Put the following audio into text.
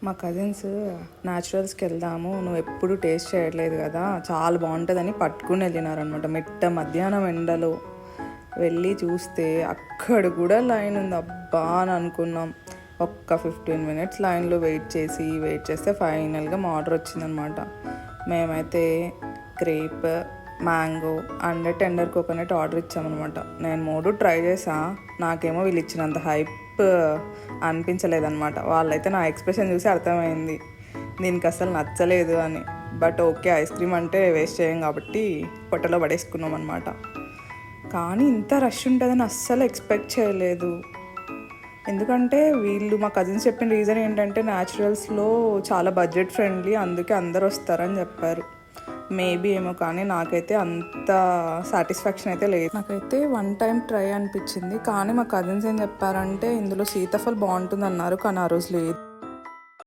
మా కజిన్స్ న్యాచురల్స్కి వెళ్దాము, నువ్వు ఎప్పుడు టేస్ట్ చేయట్లేదు కదా, చాలా బాగుంటుందని పట్టుకుని వెళ్ళినారనమాట. మిట్ట మధ్యాహ్నం ఎండలో వెళ్ళి చూస్తే అక్కడ కూడా లైన్ ఉంది. అబ్బా అని అనుకున్నాం. ఒక్క 15 minutes లైన్లో వెయిట్ చేస్తే ఫైనల్గా మా ఆర్డర్ వచ్చిందనమాట. మేమైతే grape, mango and tender coconut order ఇచ్చామన్నమాట. నేను 3 ట్రై చేసా. నాకేమో వీళ్ళు ఇచ్చినంత హైప్ అనిపించలేదన్నమాట. వాళ్ళైతే నా ఎక్స్ప్రెషన్ చూసి అర్థమైంది దీనికి అసలు నచ్చలేదు అని. బట్ ఓకే, ఐస్ క్రీమ్ అంటే వేస్ట్ చేయం కాబట్టి పొట్టలో పడేసుకున్నాం అనమాట. కానీ ఇంత రష్ ఉంటుందని అస్సలు ఎక్స్పెక్ట్ చేయలేదు. ఎందుకంటే వీళ్ళు మా కజిన్స్ చెప్పిన రీజన్ ఏంటంటే న్యాచురల్స్లో చాలా బడ్జెట్ ఫ్రెండ్లీ, అందుకే అందరు వస్తారని చెప్పారు. మేబీ ఏమో, కానీ నాకైతే అంత సాటిస్ఫాక్షన్ అయితే లేదు. నాకైతే 1 time ట్రై అనిపించింది. కానీ మా కజిన్స్ ఏం చెప్పారంటే ఇందులో సీతాఫల్ బాగుంటుంది అన్నారు, కానీ ఆ రోజు లేదు.